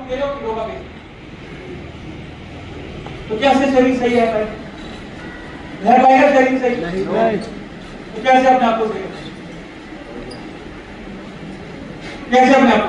दे रहे हो कि योगा बेच? तो क्या से शरीर सही है? पाएगा शरीर सही नहीं। तो कैसे अपने आप को सही, कैसे अपने आप को?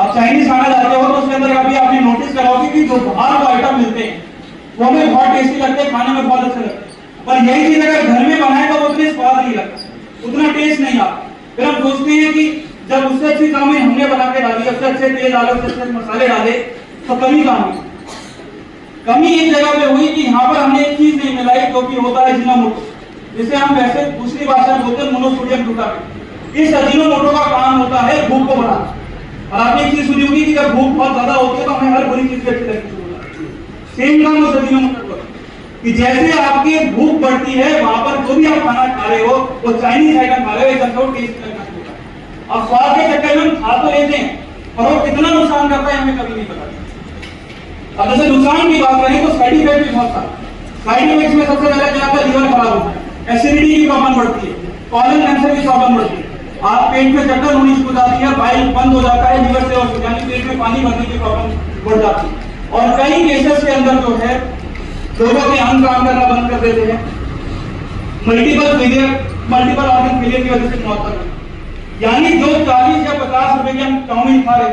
आप चाइनीज खाना जाते हो तो उसके अंदर कभी आपने नोटिस करा होगा कि जो बाहर को आइटम मिलते हैं वो हमें बहुत टेस्टी लगते हैं, खाने में बहुत अच्छे लगते हैं, पर यही चीज अगर घर में बनाए तो वो उतने स्वाद नहीं लगता, उतना टेस्ट नहीं आता। फिर हम सोचते हैं कि जब उससे अच्छी चाउमीन हमने बना के डाली, सबसे अच्छे तेल डाले, सबसे अच्छे मसाले डाले, तो कमी कहाँ हुई? कमी एक जगह पे हुई कि यहाँ पर हमने एक चीज नहीं मिलाई जो कि होता है अजीनोमोटो, जिसे हम वैसे दूसरी भाषा में बोलते हैं मोनोसोडियम ग्लूटामेट। इस अजीनोमोटो का काम होता है भूख को बढ़ाना। और आपने एक चीज सुनी होगी कि जब भूख बहुत ज्यादा होती है तो हमें हर बुरी चीज अच्छी लगती है। सेम काम उस अजीनोमोटो का कि जैसे आपकी भूख बढ़ती है वहां पर जो भी आप खाना खा रहे हो, वो चाइनीज आइटम खा रहे हो, एकदम टेस्ट लगना शुरू होता है। और स्वाद के चक्कर में हम खा तो लेते हैं और वो कितना नुकसान करता है हमें कभी नहीं पता। अब जैसे नुकसान की बात करें तो साइड इफेक्ट भी बहुत सारे। साइड इफेक्ट्स में सबसे पहले क्या होता है? लीवर खराब होता है, एसिडिटी की प्रॉब्लम बढ़ती है, कॉलन कैंसर की प्रॉब्लम बढ़ती है, आप पेट में चक्कर होनी शुरू हो जाती है, बाइल बंद हो जाता है, लीवर से और यानी पेट में पानी भरने की प्रॉब्लम बढ़ जाती है। और कई केसेस के अंदर जो है लोगों के अंग काम करना बंद कर देते हैं, मल्टीपल ऑर्गन फेलियर की वजह से मौत तक। यानी जो 40 या 50 रुपए की हम चाउमीन खा रहे,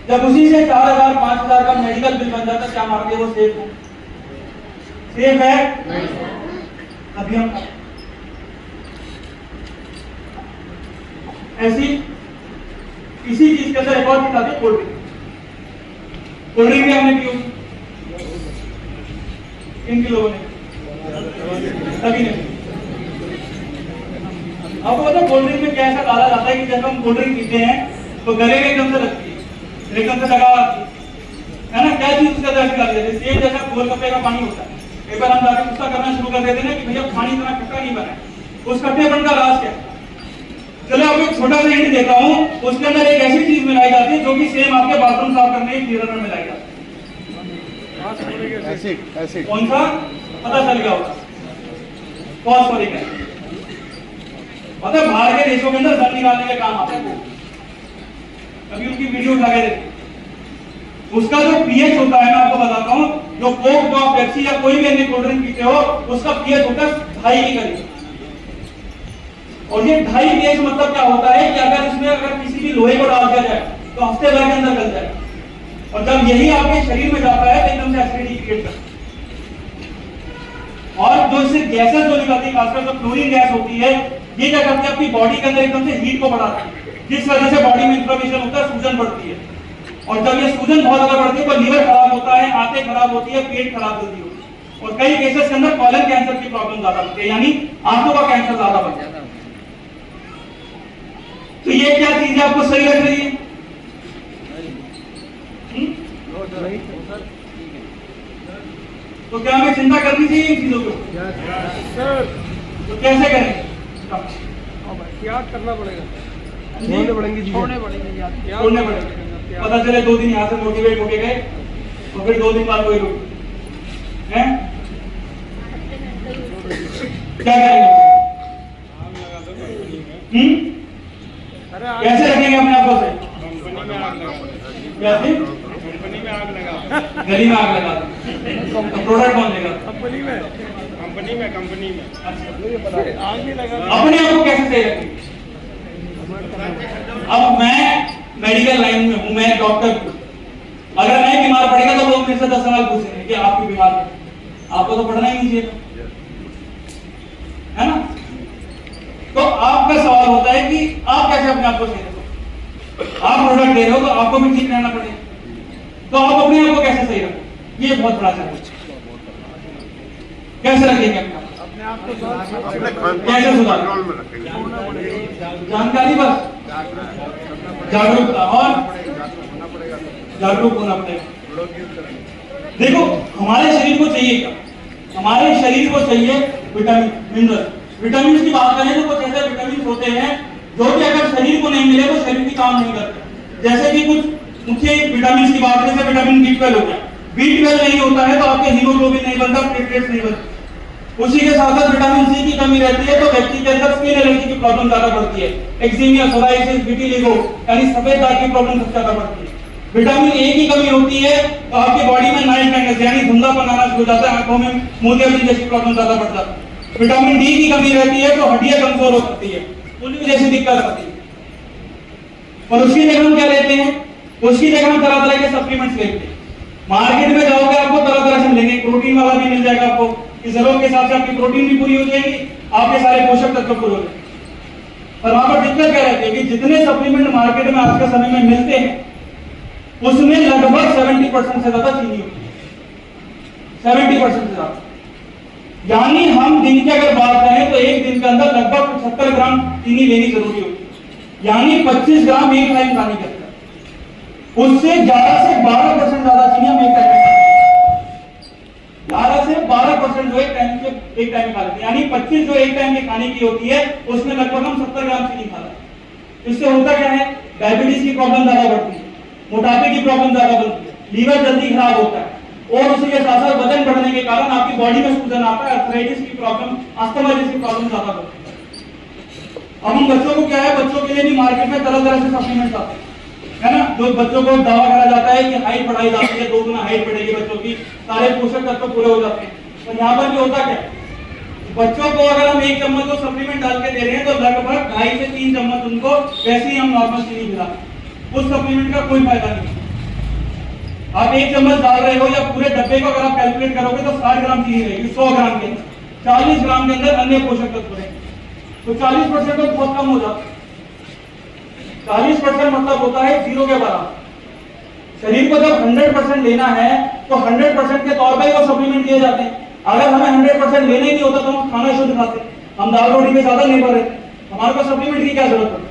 जब उसी से 4000 5000 का मेडिकल बिल बन जाता, क्या मारते वो सेफ है? सेफ है अभी हम ऐसी इसी चीज के अंदर एक और चीज आती है, कोल्ड ड्रिंक। कोल्ड ड्रिंक भी हमने पी होगी, किन लोगों ने? सभी ने। आपको पता है कोल्ड ड्रिंक में क्या ऐसा डाला जाता है कि जब हम कोल्ड ड्रिंक पीते हैं तो गले में एकदम से लगती है, एकदम से लगा है ना? क्या चीज उसके अंदर डाल देते हैं? सेम जैसा गोलगप्पे का पानी होता है। एक बार हम जाके गुस्सा करना शुरू कर देते हैं कि भैया पानी इतना खट्टा नहीं बना है, उस खट्टेपन का राज क्या है? चलो आपको एक छोटा सा हिंट देता हूँ, उसके अंदर एक ऐसी चीज मिलाई जाती है जो कि सेम आपके बाथरूम साफ करने के क्लीनर में मिलाई जाती है। एसिड। कौन सा? पता चल गया होगा, फॉस्फोरिक एसिड। पता है बाहर के देशों के अंदर जल निकालने के काम आता है, कभी उनकी वीडियो उठा के देखिए। उसका जो पीएच होता है, मैं आपको बताता हूँ, जो कोक या पेप्सी या कोई भी अन्य कोल्ड ड्रिंक पीते हो, उसका पीएच होता है 2.5 के करीब। और ये 2.5 पीएच मतलब क्या होता है कि अगर इसमें अगर किसी भी लोहे को डाल दिया जाए तो हफ्ते भर के अंदर गल जाए, और जब यही आपके शरीर में जाता है तो एकदम से एसिडिटी क्रिएट करता है। और जो इससे गैसेस जो निकलती है, खासकर जो क्लोरीन गैस होती है, ये क्या करती है? आपकी बॉडी के अंदर एकदम से हीट को बढ़ाती है, जिस वजह से बॉडी में इन्फ्लेमेशन होता है, सूजन बढ़ती है। और जब ये सूजन बहुत ज्यादा बढ़ती है तो लीवर खराब होता है, आंतें खराब होती है, पेट खराब जल्दी होती है, और कई केसेस के अंदर कॉलन कैंसर की प्रॉब्लम ज्यादा होती है, यानी आंतों का कैंसर ज्यादा बढ़ जाता है। तो ये क्या चीज है आपको सही लग रही है? तो क्या हमें चिंता करनी चाहिए इन चीजों को? तो कैसे करें? क्या करना पड़ेगा? छोड़ने पड़ेंगे। पता चले 2 दिन यहाँ से मोटिवेट होके गए तो फिर 2 दिन बाद कोई रोक है, क्या करेंगे? कैसे रखेंगे अपने आप को? कंपनी में आग लगा, गली में आग लगा दो, तो प्रोडक्ट कौन लेगा? कंपनी में आग नहीं लगा। अपने आप को कैसे सही रखेंगे? अब मैं मेडिकल लाइन में हूं, मैं डॉक्टर हूं, अगर मैं बीमार पड़ेगा तो लोग मेरे से 10 सवाल पूछेंगे कि आप क्यों बीमार हैं? आपको तो पढ़ना ही नहीं चाहिए, है ना? तो आपका सवाल होता है कि आप कैसे अपने आप को सही रखो? आप प्रोडक्ट दे रहे हो तो आपको भी ठीक रहना पड़ेगा, तो आप अपने आप को कैसे सही रखो? ये बहुत बड़ा चैलेंज है। कैसे रखेंगे अपने आप को? कैसे सुधार? जानकारी, बस जागरूकता, और जागरूक होना पड़ेगा। देखो हमारे शरीर को चाहिए क्या? हमारे शरीर को चाहिए विटामिन, मिनरल। विटामिन की बात करें तो कुछ ऐसे विटामिन होते हैं जो कि अगर शरीर को नहीं मिले तो शरीर की काम नहीं करते। जैसे कि कुछ मुख्य विटामिन की बात करें, जैसे विटामिन B12 हो गया। B12 नहीं होता है तो आपके हीमोग्लोबिन नहीं बनता, प्लेटलेट्स नहीं बनते। उसी के साथ साथ विटामिन सी की कमी रहती है तो व्यक्ति के अंदर स्किन एलर्जी की प्रॉब्लम ज्यादा बढ़ती है, एक्जिमिया, सोराइसिस, विटिलिगो यानी सफेद दाग की प्रॉब्लम सबसे ज्यादा बढ़ती है। विटामिन ए की कमी होती है तो आपकी बॉडी में नाइट ब्लाइंडनेस यानी धुंधलापन आना शुरू हो जाता है, आंखों में मोतियाबिंद जैसी प्रॉब्लम ज्यादा बढ़ जाती है। विटामिन डी की कमी रहती है तो हड्डियां कमजोर हो सकती है, पोलियो जैसी दिक्कत आती है। और उसकी जगह हम क्या लेते हैं, उसकी जगह हम तरह तरह के सप्लीमेंट्स लेते हैं। मार्केट में जाओगे आपको तरह तरह से मिलेंगे, प्रोटीन वाला भी मिल जाएगा आपको, कि जरूरत के हिसाब से आपकी प्रोटीन भी पूरी हो जाएगी, आपके सारे पोषक तत्व पूरे हो जाएंगे। पर वहां पर दिक्कत क्या रहती है कि जितने सप्लीमेंट मार्केट में आज के समय में मिलते हैं उसमें लगभग 70% से ज्यादा चीनी होती है, 70% से ज्यादा। यानी हम दिन की अगर बात करें तो एक दिन के अंदर लगभग 75 ग्राम चीनी लेनी जरूरी होती है, यानी 25 ग्राम एक टाइम खाने के अंदर। उससे 11 से 12% ज्यादा चीनी हम एक टाइम में खाते हैं, 11 से 12% जो एक टाइम में खा लेते हैं, यानी 25 जो एक टाइम के खाने की होती है उसमें लगभग हम 70 ग्राम चीनी खा रहे हैं। इससे होता क्या है, डायबिटीज की प्रॉब्लम ज्यादा बढ़ती है, मोटापे की प्रॉब्लम ज्यादा बनती है, लीवर जल्दी खराब होता है, और उसी के साथ साथ वजन बढ़ने के कारण आपकी बॉडी में सूजन आता है, आर्थराइटिस की प्रॉब्लम, अस्थमा जैसी प्रॉब्लम ज्यादा बढ़ती है। अब हम बच्चों को क्या है, बच्चों के लिए भी मार्केट में तरह तरह से सप्लीमेंट्स आते हैं, है ना, जो बच्चों को दावा करा जाता है कि हाइट बढ़ाई जाती है, 2 गुना हाइट बढ़ेगी बच्चों की, सारे पोषक तत्व पूरे हो जाते हैं। और यहाँ पर भी होता क्या है, बच्चों को अगर हम 1 चम्मच को सप्लीमेंट डाल के दे रहे हैं तो लगभग 2.5 से 3 चम्मच उनको वैसे ही हम नॉर्मल चीनी मिला, उस सप्लीमेंट का कोई फायदा नहीं। आप 1 चम्मच डाल रहे हो या पूरे डब्बे को अगर आप कैलकुलेट करोगे तो 60 ग्राम चीनी रहेगी 100 ग्राम के अंदर, 40 ग्राम के अंदर अन्य पोषक तत्व रहेंगे, तो 40% तो बहुत कम हो जाता है। 40% मतलब होता है 0 के बराबर। शरीर को जब 100% लेना है तो 100% के तौर पर वो सप्लीमेंट दिए जाते हैं। अगर हमें 100% लेना ही नहीं होता तो हम खाना शुद्ध खाते, हम दाल रोटी में ज्यादा निर्भर रहते, हमारे पास सप्लीमेंट की क्या जरूरत है।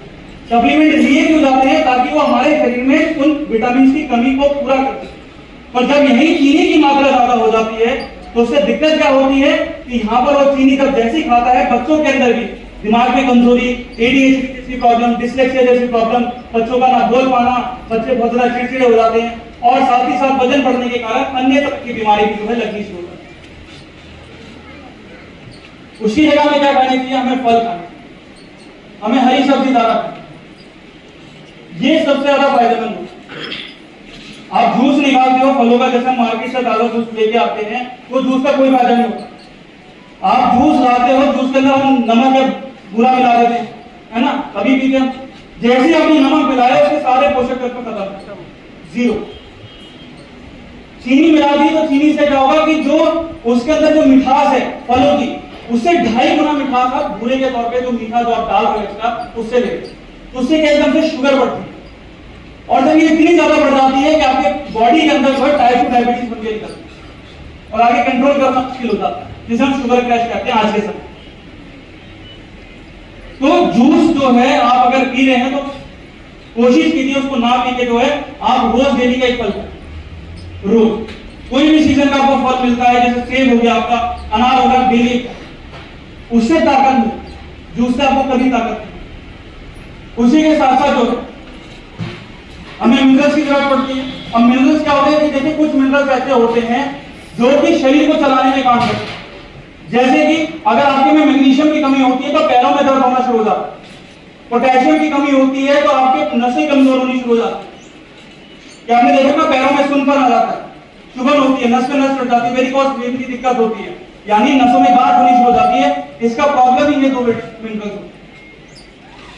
सप्लीमेंट लिए क्यों जाते हैं, ताकि वो हमारे शरीर में उन विटामिन की कमी को पूरा करते हैं। पर जब यही चीनी की मात्रा ज्यादा हो जाती है तो उससे दिक्कत क्या होती है कि यहाँ पर वो चीनी जब जैसी खाता है, बच्चों के अंदर भी दिमाग में कमजोरी, एडीएचडी जैसी प्रॉब्लम, डिसलेक्सिया जैसी प्रॉब्लम, बच्चों का ना बोल पाना, बच्चे बहुत ज्यादा चिड़चिड़े हो जाते हैं, और साथ ही साथ वजन बढ़ने के कारण अन्य तरह की बीमारी भी जो है लगनी शुरू होती है। उसकी जगह में क्या खाने चाहिए, हमें फल खाने, हमें हरी सब्जी ज्यादा खानी, ये सबसे ज्यादा फायदेमंद होता है। आप जूस निकालते हो फलों का, जैसे मार्केट से ताजा जूस लेके आते हैं, वो जूस का कोई फायदा नहीं होता। आप जूस लाते हो, जूस के अंदर हम नमक या बुरा मिला देते हैं, है ना, कभी पीते हैं, जैसे आपने नमक मिलाया उसके सारे पोषक तत्व खत्म, 0। चीनी मिला दी तो चीनी से क्या होगा कि जो उसके अंदर जो मिठास है फलों की, उससे 2.5 गुना मिठास आप भूरे के तौर पे जो मीठा जो आप डाल रहे हो एक्स्ट्रा उससे ले, उससे क्या एकदम से शुगर बढ़ती है, और जब ये इतनी ज्यादा बढ़ जाती है कि आपके बॉडी के अंदर जो है टाइप 2 डायबिटीज बन के निकलती है और आगे कंट्रोल करना मुश्किल हो जाता है, जिसे हम शुगर क्रैश कहते हैं आज के समय। तो जूस जो है आप अगर पी रहे हैं तो कोशिश कीजिए उसको ना पी के जो है आप रोज डेली का एक फल खाएं, रोज कोई भी सीजन का आपको फल मिलता है, जैसे सेब हो गया, आपका अनार हो गया, डेली उससे ताकत मिलती है, जूस से आपको कभी ताकत नहीं। उसी के साथ साथ जो हमें मिनरल्स की जरूरत पड़ती है। अब मिनरल्स क्या होते हैं कि देखिए कुछ मिनरल्स ऐसे होते हैं जो कि शरीर को चलाने में काम करते हैं, जैसे कि अगर आपके में मैग्नीशियम की कमी होती है तो पैरों में दर्द होना शुरू हो जाता है, पोटेशियम की कमी होती है तो आपके नसें कमजोर होनी शुरू हो जाती है, क्या आपने देखा ना पैरों में सुनपन आ जाता है, चुभन होती है, नस में नस चढ़ जाती है, वेरिकोस वेन की दिक्कत होती है, यानी नसों में गांठ होनी शुरू हो जाती है, इसका प्रॉब्लम ही ये 2 मिनरल्स होते हैं।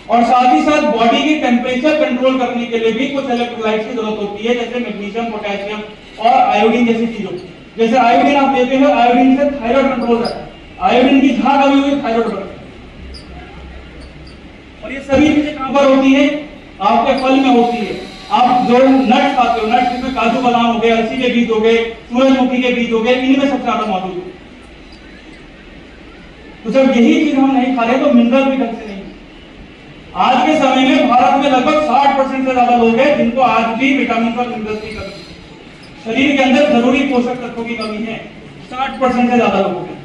और साथ ही साथ बॉडी की टेम्परेचर कंट्रोल करने के लिए भी कुछ इलेक्ट्रोलाइट्स की जरूरत होती है, जैसे मैग्नीशियम, पोटेशियम और आयोडीन जैसी चीजों। जैसे आयोडीन आप लेते हो, आयोडीन से थायराइड कंट्रोल रहता है, आयोडीन की जहां कमी हुई थायराइड बढ़ता है। और ये सभी चीजें कहां पर होती है, आपके फल में होती है। आप जो नट्स खाते हो, नट्स जिसमें काजू बादाम हो गए, अलसी के बीज हो गए, सूरजमुखी के बीज हो गए, इनमें सबसे ज्यादा मौजूद है। तो जब यही चीज हम नहीं खा रहे तो मिनरल भी ढंग से नहीं। आज के समय में भारत में लगभग 60% से ज्यादा लोग हैं जिनको आज भी विटामिन और मिनरल्स की कमी है, शरीर के अंदर जरूरी पोषक तत्वों की कमी है, 60% से ज्यादा लोगों में।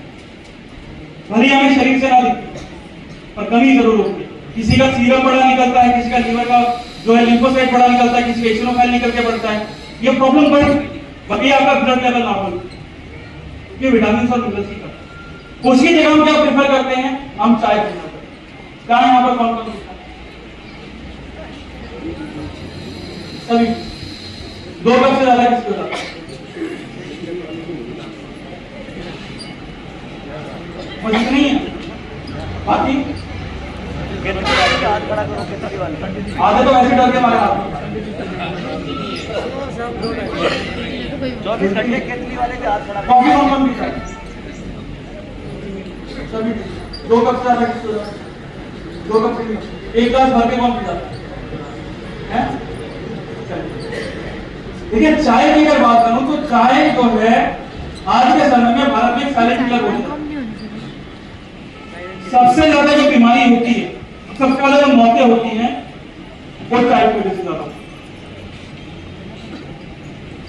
भले हमें शरीर से ना दिखती पर कमी जरूर होती है। किसी का सीरम बड़ा निकलता है, किसी का लीवर का जो है लिम्फोसाइट बड़ा निकलता है, किसी का इसिनोफाइल निकल के बढ़ता है, ये प्रॉब्लम बढ़ सकती है, बाकी आपका ब्लड लेवल नॉर्मल, ये विटामिन और मिनरल्स की कमी। उसकी जगह हम क्या प्रेफर करते हैं, हम चाय पीना पड़ता है। क्या यहाँ पर कौन कौन सभी 2 कप से ज्यादा किसको होता है? और इतनी है बात ठीक। आधे तो वैसे डर के मारे आप 24 घंटे केतली वाले के हाथ खड़ा कॉफी कौन पीता है? सभी 2 कप से ज्यादा किसको होता है? 2 कप से नहीं। 1 ग्लास भर के कौन पीता है? देखिए चाय की अगर बात करूं तो चाय जो है आज के समय में भारत में साइलेंट किलर हो गया। सबसे ज्यादा जो बीमारी होती है, सबसे ज्यादा जो मौतें होती हैं वो चाय की वजह से ज्यादा।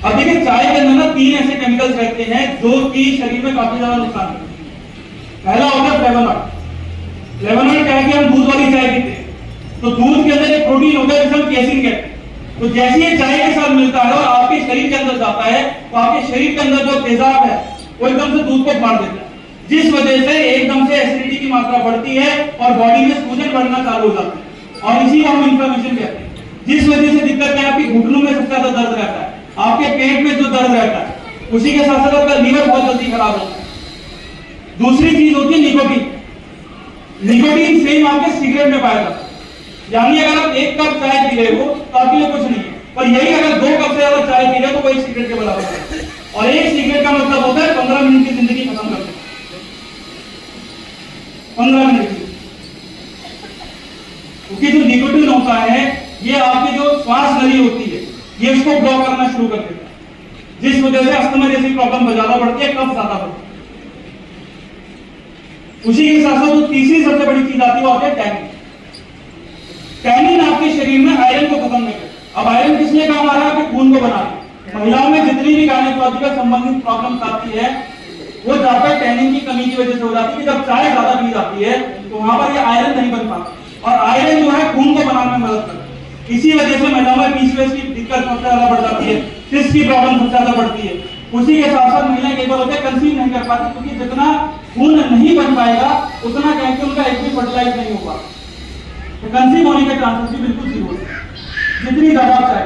अब देखिए चाय के अंदर ना 3 ऐसे केमिकल्स रहते हैं जो कि शरीर में काफी ज्यादा नुकसान करते हैं। पहला होता है फ्लेवोनॉइड। फ्लेवोनॉइड क्या है कि हम दूध वाली चाय पीते हैं तो दूध के अंदर एक प्रोटीन होता है जिसे हम केसिन कहते हैं। तो जैसे ये चाय के साथ मिलता है और आपके शरीर के अंदर जाता है तो आपके शरीर के अंदर जो तेजाब है वो एकदम से दूध को फाड़ देता है, जिस वजह से एकदम से एसिडिटी की मात्रा बढ़ती है और बॉडी में सूजन बढ़ना चालू हो जाता है और इसी को हम इन्फ्लेमेशन कहते हैं। जिस वजह से दिक्कत है आपकी घुटनों में सबसे ज्यादा दर्द रहता है, आपके पेट में जो दर्द रहता है, उसी के साथ साथ आपका लीवर बहुत जल्दी खराब होता है। दूसरी चीज होती है निकोटीन। निकोटीन सेम आपके सिगरेट में पाया जाता है। यानी अगर आप 1 कप चाय पी रहे हो तो आपके लिए कुछ नहीं है, पर यही अगर 2 कप से ज्यादा चाय पी रहे हो तो वो 1 सिगरेट के बराबर है। और 1 सिगरेट का मतलब होता है 15 मिनट की जिंदगी खत्म कर देना। 15 मिनट की, क्योंकि जो निकोटीन होता है ये आपकी जो श्वास नली होती है ये उसको ब्लॉक करना शुरू कर देता है, जिस वजह से अस्थमा जैसी प्रॉब्लम ज्यादा बढ़ती है, कफ ज्यादा बढ़ती है। उसी के साथ साथ जो तीसरी सबसे बड़ी चीज आती है वो आती है टैनिन। टैनिन आपके शरीर में आयरन को खत्म कर देता है। अब आयरन किस लिए काम आ रहा है? आपके खून को बनाने। महिलाओं में जितनी भी गायनेकोलॉजिकल संबंधित प्रॉब्लम्स आती है वो ज्यादा टैनिन की कमी की वजह से हो जाती है। जब चाय ज्यादा पी जाती है तो वहां पर ये आयरन नहीं बन पाता और आयरन जो है खून को बनाने में मदद करता है। इसी वजह से महिलाओं में पीसीओएस की दिक्कत सबसे ज्यादा बढ़ जाती है, सिस्ट की प्रॉब्लम सबसे ज्यादा बढ़ती है। उसी के साथ साथ महिलाएं कई बार होते हैं कंसीव नहीं कर पाती, क्योंकि जितना खून नहीं बन पाएगा उतना कहते उनका एग भी फर्टिलाइज नहीं होगा, तो कंसीव होने के चांसेस भी बिल्कुल जीरो है जितनी ज्यादा चाय।